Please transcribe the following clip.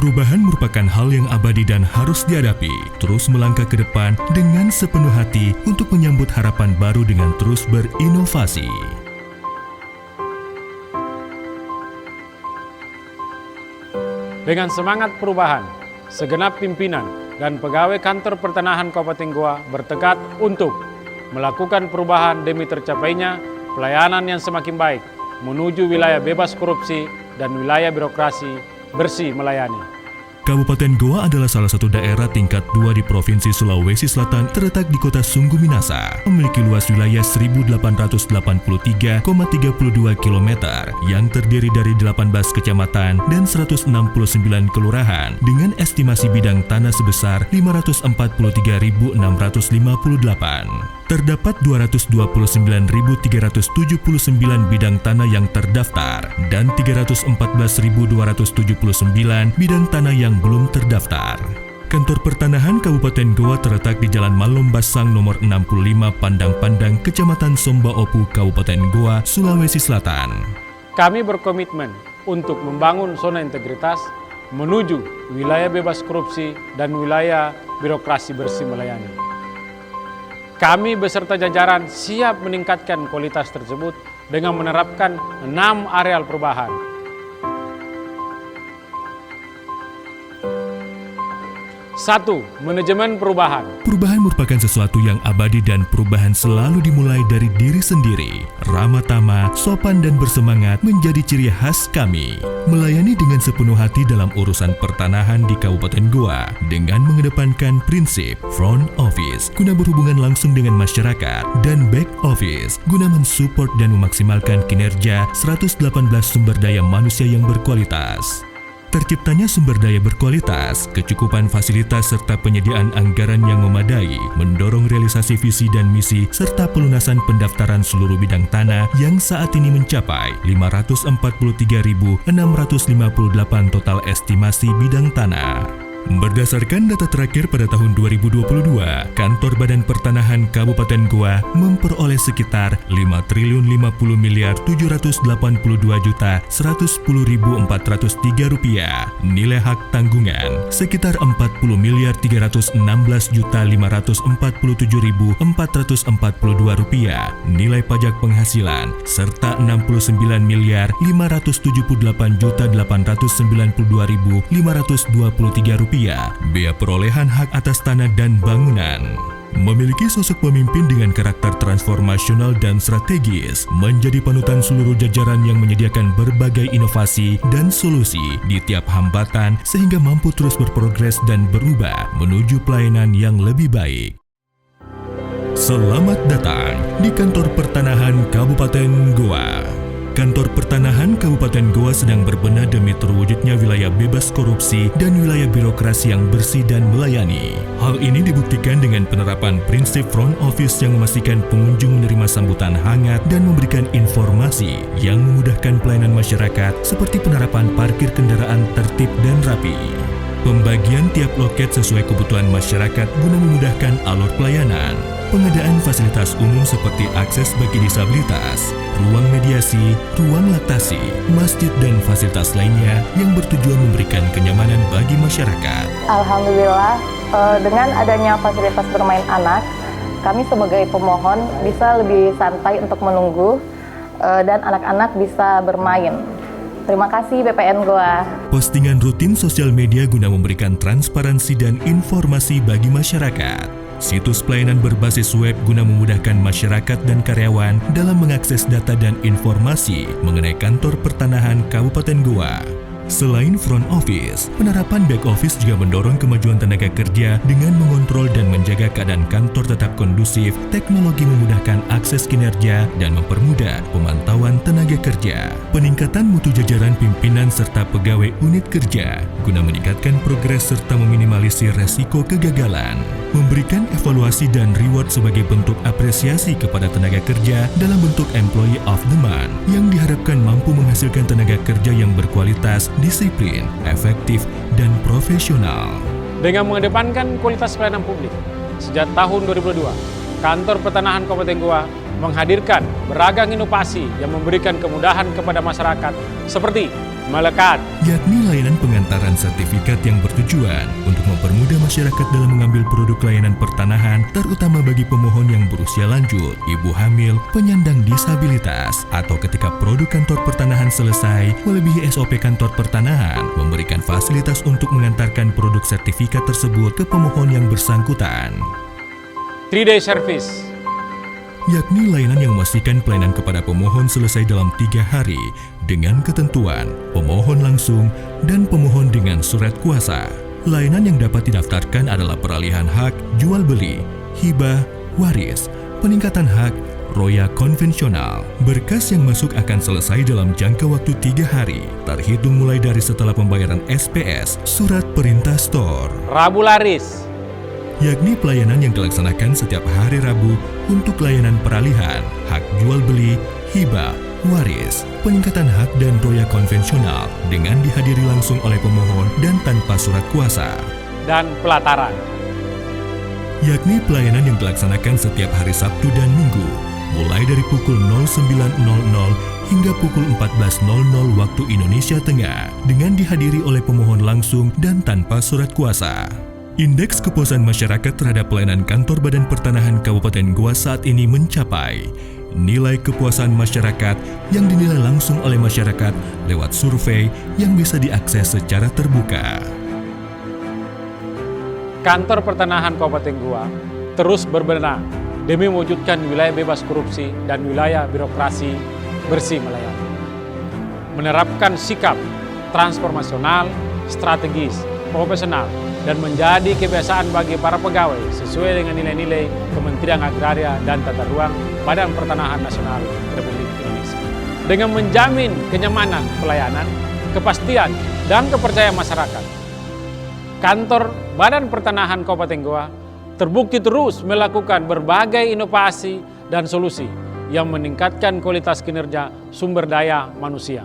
Perubahan merupakan hal yang abadi dan harus dihadapi. Terus melangkah ke depan dengan sepenuh hati untuk menyambut harapan baru dengan terus berinovasi. Dengan semangat perubahan, segenap pimpinan dan pegawai kantor pertanahan Kabupaten Goa bertekad untuk melakukan perubahan demi tercapainya pelayanan yang semakin baik menuju wilayah bebas korupsi dan wilayah birokrasi bersih melayani. Kabupaten Goa adalah salah satu daerah tingkat 2 di Provinsi Sulawesi Selatan terletak di kota Sungguh Minasa, memiliki luas wilayah 1883,32 km yang terdiri dari 18 kecamatan dan 169 kelurahan dengan estimasi bidang tanah sebesar 543.658. Terdapat 229.379 bidang tanah yang terdaftar dan 314.279 bidang tanah yang belum terdaftar. Kantor Pertanahan Kabupaten Goa terletak di Jalan Malom Basang nomor 65 Pandang-Pandang, Kecamatan Somba Opu, Kabupaten Goa, Sulawesi Selatan. Kami berkomitmen untuk membangun zona integritas menuju wilayah bebas korupsi dan wilayah birokrasi bersih melayani. Kami beserta jajaran siap meningkatkan kualitas tersebut dengan menerapkan 6 areal perubahan. 1. Manajemen perubahan. Perubahan merupakan sesuatu yang abadi dan perubahan selalu dimulai dari diri sendiri. Ramah tamah, sopan dan bersemangat menjadi ciri khas kami. Melayani dengan sepenuh hati dalam urusan pertanahan di Kabupaten Goa dengan mengedepankan prinsip front office guna berhubungan langsung dengan masyarakat dan back office guna mensupport dan memaksimalkan kinerja 118 sumber daya manusia yang berkualitas. Terciptanya sumber daya berkualitas, kecukupan fasilitas serta penyediaan anggaran yang memadai, mendorong realisasi visi dan misi serta pelunasan pendaftaran seluruh bidang tanah yang saat ini mencapai 543.658 total estimasi bidang tanah. Berdasarkan data terakhir pada tahun 2022, Kantor Badan Pertanahan Kabupaten Goa memperoleh sekitar 5.052.182.110.403 rupiah nilai hak tanggungan, sekitar 40.316.547.442 rupiah nilai pajak penghasilan, serta 69.587.892.523 rupiah bea perolehan hak atas tanah dan bangunan. Memiliki sosok pemimpin dengan karakter transformasional dan strategis, menjadi panutan seluruh jajaran yang menyediakan berbagai inovasi dan solusi di tiap hambatan sehingga mampu terus berprogres dan berubah menuju pelayanan yang lebih baik. Selamat datang di Kantor Pertanahan Kabupaten Goa. Kantor Pertanahan Kabupaten Goa sedang berbenah demi terwujudnya wilayah bebas korupsi dan wilayah birokrasi yang bersih dan melayani. Hal ini dibuktikan dengan penerapan prinsip front office yang memastikan pengunjung menerima sambutan hangat dan memberikan informasi yang memudahkan pelayanan masyarakat seperti penerapan parkir kendaraan tertib dan rapi. Pembagian tiap loket sesuai kebutuhan masyarakat guna memudahkan alur pelayanan. Pengadaan fasilitas umum seperti akses bagi disabilitas, ruang mediasi, ruang laktasi, masjid dan fasilitas lainnya yang bertujuan memberikan kenyamanan bagi masyarakat. Alhamdulillah, dengan adanya fasilitas bermain anak, kami sebagai pemohon bisa lebih santai untuk menunggu dan anak-anak bisa bermain. Terima kasih BPN Goa. Postingan rutin sosial media guna memberikan transparansi dan informasi bagi masyarakat. Situs pelayanan berbasis web guna memudahkan masyarakat dan karyawan dalam mengakses data dan informasi mengenai Kantor Pertanahan Kabupaten Goa. Selain front office, penerapan back office juga mendorong kemajuan tenaga kerja dengan mengontrol dan menjaga keadaan kantor tetap kondusif. Teknologi memudahkan akses kinerja dan mempermudah pemantauan tenaga kerja. Peningkatan mutu jajaran pimpinan serta pegawai unit kerja guna meningkatkan progres serta meminimalisir resiko kegagalan. Memberikan evaluasi dan reward sebagai bentuk apresiasi kepada tenaga kerja dalam bentuk Employee of the Month yang diharapkan mampu menghasilkan tenaga kerja yang berkualitas, disiplin, efektif, dan profesional. Dengan mengedepankan kualitas pelayanan publik, sejak tahun 2002, Kantor Pertanahan Kabupaten Goa menghadirkan beragam inovasi yang memberikan kemudahan kepada masyarakat seperti Melekat, yakni layanan pengantaran sertifikat yang bertujuan untuk mempermudah masyarakat dalam mengambil produk layanan pertanahan, terutama bagi pemohon yang berusia lanjut, ibu hamil, penyandang disabilitas, atau ketika produk kantor pertanahan selesai, melebihi SOP kantor pertanahan, memberikan fasilitas untuk mengantarkan produk sertifikat tersebut ke pemohon yang bersangkutan. 3-day service, yakni layanan yang memastikan pelayanan kepada pemohon selesai dalam 3 hari dengan ketentuan pemohon langsung dan pemohon dengan surat kuasa. Layanan yang dapat didaftarkan adalah peralihan hak, jual beli, hibah, waris, peningkatan hak, roya konvensional. Berkas yang masuk akan selesai dalam jangka waktu 3 hari, terhitung mulai dari setelah pembayaran SPS, surat perintah store. Rabu laris, yakni pelayanan yang dilaksanakan setiap hari Rabu untuk layanan peralihan, hak jual beli, hibah, waris, peningkatan hak dan roya konvensional dengan dihadiri langsung oleh pemohon dan tanpa surat kuasa. dan pelataran. Yakni pelayanan yang dilaksanakan setiap hari Sabtu dan Minggu, mulai dari pukul 09.00 hingga pukul 14.00 waktu Indonesia Tengah, dengan dihadiri oleh pemohon langsung dan tanpa surat kuasa. Indeks kepuasan masyarakat terhadap pelayanan kantor Badan Pertanahan Kabupaten Goa saat ini mencapai nilai kepuasan masyarakat yang dinilai langsung oleh masyarakat lewat survei yang bisa diakses secara terbuka. Kantor Pertanahan Kabupaten Goa terus berbenah demi mewujudkan wilayah bebas korupsi dan wilayah birokrasi bersih melayani. Menerapkan sikap transformasional, strategis, profesional, dan menjadi kebiasaan bagi para pegawai sesuai dengan nilai-nilai Kementerian Agraria dan Tata Ruang Badan Pertanahan Nasional Republik Indonesia. Dengan menjamin kenyamanan pelayanan, kepastian, dan kepercayaan masyarakat, Kantor Badan Pertanahan Kabupaten Goa terbukti terus melakukan berbagai inovasi dan solusi yang meningkatkan kualitas kinerja sumber daya manusia.